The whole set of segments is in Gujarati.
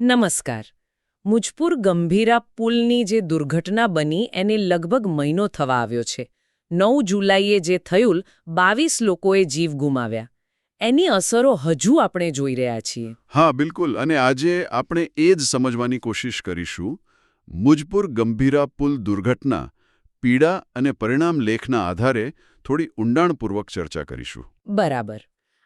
નમસ્કાર. મુજપુર ગંભીરા પુલની જે દુર્ઘટના બની એને લગભગ મહિનો થવા આવ્યો છે. 9 જુલાઈએ જે થયું 22 લોકોએ જીવ ગુમાવ્યા. એની અસરો હજુ આપણે જોઈ રહ્યા છીએ. હા, બિલકુલ. અને આજે આપણે એ જ સમજવાની કોશિશ કરીશું. મુજપુર ગંભીરા પુલ દુર્ઘટના, પીડા અને પરિણામ લેખના આધારે થોડી ઊંડાણપૂર્વક ચર્ચા કરીશું. બરાબર.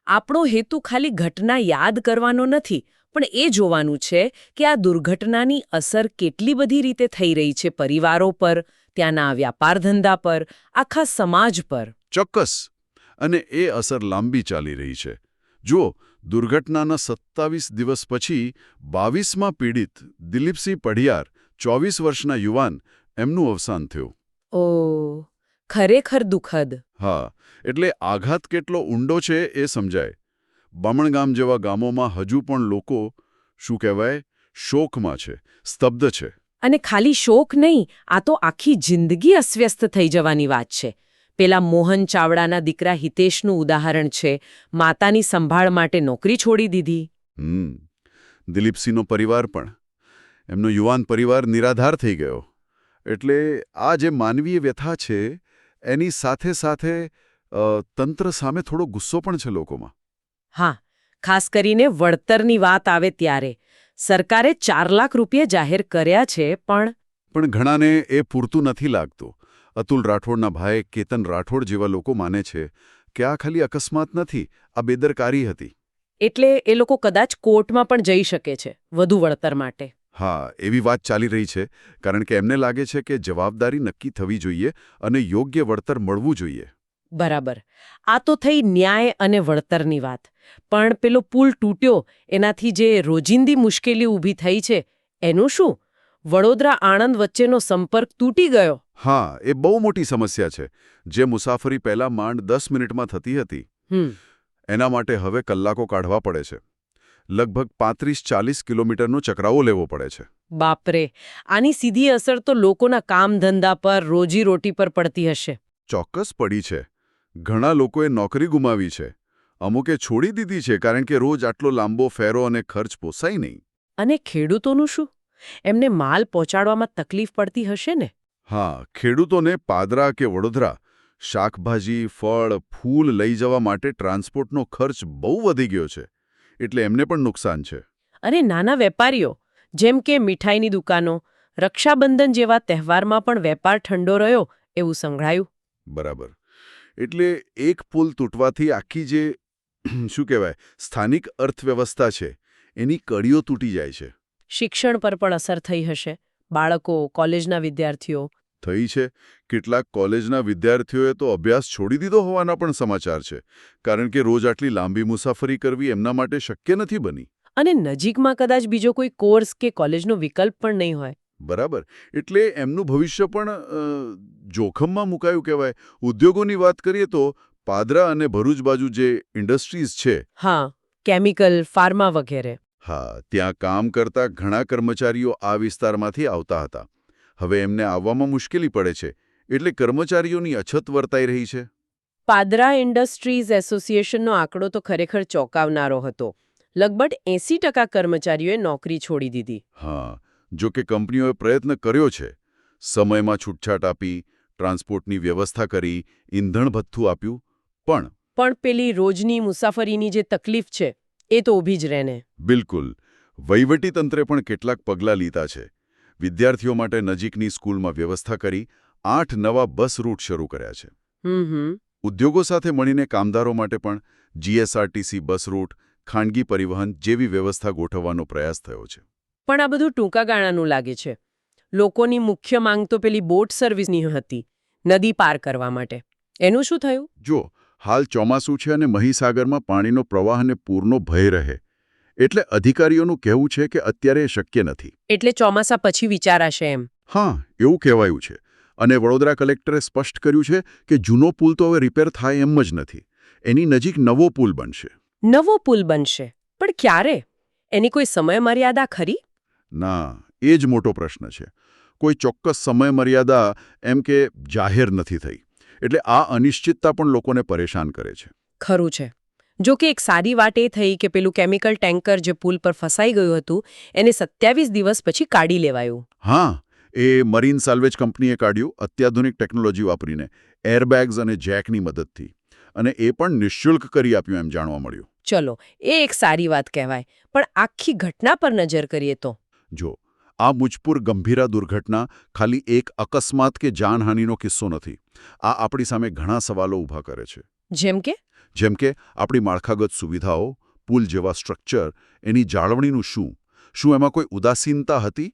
આપણો હેતુ ખાલી ઘટના યાદ કરવાનો નથી, પણ એ જોવાનું છે કે આ દુર્ઘટનાની અસર કેટલી બધી રીતે થઈ રહી છે પરિવારો પર, ત્યાંના વ્યાપાર ધંધા પર, આખા સમાજ પર. ચોક્કસ. અને એ અસર લાંબી ચાલી રહી છે. જુઓ, દુર્ઘટનાના 27 દિવસ પછી 22માં પીડિત દિલીપસિંહ પઢિયાર, 24 વર્ષના યુવાન, એમનું અવસાન થયું. ઓહ, ખરેખર દુઃખદ. હા, એટલે આઘાત કેટલો ઊંડો છે એ સમજાય. બામણગામ જેવા ગામોમાં હજુ પણ લોકો, શું કહેવાય, શોકમાં છે, સ્તબ્ધ છે. અને ખાલી શોક નહીં, આ તો આખી જિંદગી અસ્વ્યસ્ત થઈ જવાની વાત છે. પેલા મોહન ચાવડાના દીકરા હિતેશનું ઉદાહરણ છે. માતાની સંભાળ માટે નોકરી છોડી દીધી. દિલીપસિંહનો પરિવાર પણ. એમનો યુવાન પરિવાર નિરાધાર થઈ ગયો. એટલે આ જે માનવીય વ્યથા છે, એની સાથે સાથે તંત્ર સામે થોડો ગુસ્સો પણ છે લોકોમાં. હા, ખાસ કરીને વળતરની વાત આવે ત્યારે. સરકારે 4 લાખ રૂપિયા જાહેર કર્યા છે, પણ ઘણાને એ પૂરતું નથી લાગતું. અતુલ રાઠોડના ભાઈ કેતન રાઠોડ જેવા લોકો માને છે કે આ ખાલી અકસ્માત નથી, આ બેદરકારી હતી. એટલે એ લોકો કદાચ કોર્ટમાં પણ જઈ શકે છે વધુ વળતર માટે. હા, એવી વાત ચાલી રહી છે, કારણ કે એમને લાગે છે કે જવાબદારી નક્કી થવી જોઈએ અને યોગ્ય વળતર મળવું જોઈએ. બરાબર. આ તો થઈ ન્યાય અને વળતરની વાત. પણ પેલો પુલ તૂટ્યો એનાથી જે રોજિંદી મુશ્કેલી ઊભી થઈ છે એનું શું? વડોદરા-આણંદ વચ્ચેનો સંપર્ક તૂટી ગયો. હા, એ બહુ મોટી સમસ્યા છે. જે મુસાફરી પહેલા માંડ 10 મિનિટમાં થતી હતી, એના માટે હવે કલાકો કાઢવા પડે છે. લગભગ 35-40 કિલોમીટરનો ચકરાવો લેવો પડે છે. બાપરે, આની સીધી અસર તો લોકોના કામ-ધંધા પર, રોજીરોટી પર પડતી હશે. ચોક્કસ પડી છે. ઘણા લોકોએ નોકરી ગુમાવી છે. અમુકે છોડી દીધી છે કારણ કે રોજ આટલો લાંબો ફેરો અને ખર્ચ પોસાય નહીં. અને ખેડૂતોનું શું? એમને માલ પહોંચાડવામાં તકલીફ પડતી હશે ને? હા, ખેડૂતોને પાદરા કે વડોદરા શાકભાજી, ફળ, ફૂલ લઈ જવા માટે ટ્રાન્સપોર્ટનો ખર્ચ બહુ વધી ગયો છે. એટલે એમને પણ નુકસાન છે. અને નાના વેપારીઓ, જેમ કે મીઠાઈની દુકાનો, રક્ષાબંધન જેવા તહેવારમાં પણ વેપાર ઠંડો રહ્યો એવું સંભળાયું. બરાબર. એટલે એક પુલ તૂટવાથી આખી જે શું કહેવાય, સ્થાનિક અર્થવ્યવસ્થા છે, એની કડીઓ તૂટી જાય છે. શિક્ષણ પર પણ અસર થઈ હશે. બાળકો, કોલેજના વિદ્યાર્થીઓ. થઈ છે. કેટલાક કોલેજના વિદ્યાર્થીઓએ તો અભ્યાસ છોડી દીધો હોવાના પણ સમાચાર છે, કારણ કે રોજ આટલી લાંબી મુસાફરી કરવી એમના માટે શક્ય નથી બની. અને નજીકમાં કદાચ બીજો કોઈ કોર્સ કે કોલેજનો વિકલ્પ પણ નહીં હોય. બરાબર. એટલે એમનું ભવિષ્ય પણ જોખમમાં મુકાયું કહેવાય. ઉદ્યોગોની વાત કરીએ તો પાદરા અને ભરૂચ બાજુ જે ઇન્ડસ્ટ્રીઝ છે, હા, કેમિકલ, ફાર્મા વગેરે. હા, ત્યાં કામ કરતા ઘણા કર્મચારીઓ આ વિસ્તારમાંથી આવતા હતા. હવે એમને આવવામાં મુશ્કેલી પડે છે, એટલે કર્મચારીઓની અછત વર્તાઈ રહી છે. પાદરા ઇન્ડસ્ટ્રીઝ એસોસિએશનનો આંકડો તો ખરેખર ચોંકાવનારો હતો. લગભગ 80% કર્મચારીઓએ નોકરી છોડી દીધી. હા, જો કે કંપનીઓએ પ્રયત્ન કર્યો છે. સમયમાં છૂટછાટ આપી, ટ્રાન્સપોર્ટની વ્યવસ્થા કરી, ઈંધણ ભથ્થું આપ્યું, પણ પેલી રોજની મુસાફરીની જે તકલીફ છે એ તો ઊભી જ રહે ને. બિલકુલ. વહીવટીતંત્રે પણ કેટલાક પગલાં લીધા છે. વિદ્યાર્થીઓ માટે નજીકની સ્કૂલમાં વ્યવસ્થા કરી 8 નવા બસ રૂટ શરૂ કર્યા છે. ઉદ્યોગો સાથે મળીને કામદારો માટે પણ જીએસઆરટીસી બસ રૂટ, ખાનગી પરિવહન જેવી વ્યવસ્થા ગોઠવવાનો પ્રયાસ થયો છે. પણ આ બધું ટૂંકા ગાળાનું લાગે છે. લોકોની મુખ્ય માંગ તો પેલી બોટ સર્વિસની હતી, નદી પાર કરવા માટે. એનું શું થયું? જો, હાલ ચોમાસું છે અને મહીસાગરમાં પાણીનો પ્રવાહ અને પૂરનો ભય રહે. એટલે અધિકારીઓનું કહેવું છે કે અત્યારે એ શક્ય નથી. એટલે ચોમાસા પછી વિચારાશે એમ. હા, એવું કહેવાયું છે. અને વડોદરા કલેક્ટરે સ્પષ્ટ કર્યું છે કે જૂનો પુલ તો હવે રિપેર થાય એમ જ નથી. એની નજીક નવો પુલ બનશે. નવો પુલ બનશે? પણ ક્યારે? એની કોઈ સમય મર્યાદા ખરી? ના, એ જ મોટો પ્રશ્ન છે. કોઈ ચોક્કસ સમય મર્યાદા એમ કે જાહેર નથી થઈ. એટલે આ અનિશ્ચિતતા પણ લોકોને પરેશાન કરે છે. ખરું છે. જો કે એક સારી વાત એ થઈ કે પેલું કેમિકલ ટેન્કર જે પુલ પર ફસાઈ ગયું હતું એને 27 દિવસ પછી કાઢી લેવાયું. હા, એ મરીન સાલ્વેજ કંપનીએ કાઢ્યું અત્યાધુનિક ટેકનોલોજી વાપરીને, એરબેગ્સ અને જેકની મદદથી. અને એ પણ નિઃશુલ્ક કરી આપ્યું એમ જાણવા મળ્યું. ચલો, એ એક સારી વાત કહેવાય. પણ આખી ઘટના પર નજર કરીએ તો જો, આ મુજપુર ગંભીરા દુર્ઘટના ખાલી એક અકસ્માત કે જાનહાનિનો કિસ્સો નથી. આ આપણી સામે ઘણા સવાલો ઊભા કરે છે. જેમ કે જેમ કે આપણી માળખાગત સુવિધાઓ, પુલ જેવા સ્ટ્રક્ચર, એની જાળવણીનું શું? શું એમાં કોઈ ઉદાસીનતા હતી?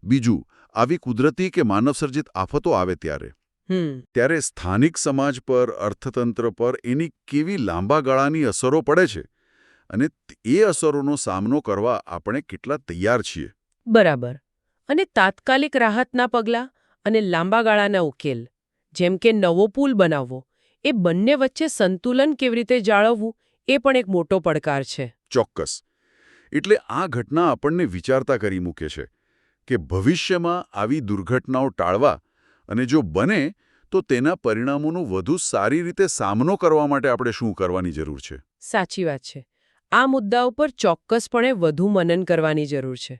બીજું, આવી કુદરતી કે માનવસર્જિત આફતો આવે ત્યારે સ્થાનિક સમાજ પર, અર્થતંત્ર પર એની કેવી લાંબા ગાળાની અસરો પડે છે અને એ અસરોનો સામનો કરવા આપણે કેટલા તૈયાર છીએ. બરાબર. અને તાત્કાલિક રાહતના પગલાં અને લાંબા ગાળાના ઉકેલ, જેમ કે નવો પુલ બનાવવો, એ બંને વચ્ચે સંતુલન કેવી રીતે જાળવવું એ પણ એક મોટો પડકાર છે. ચોક્કસ. એટલે આ ઘટના આપણને વિચારતા કરી મૂકે છે કે ભવિષ્યમાં આવી દુર્ઘટનાઓ ટાળવા અને જો બને તો તેના પરિણામોનો વધુ સારી રીતે સામનો કરવા માટે આપણે શું કરવાની જરૂર છે. સાચી વાત છે. આ મુદ્દા ઉપર ચોક્કસપણે વધુ મનન કરવાની જરૂર છે.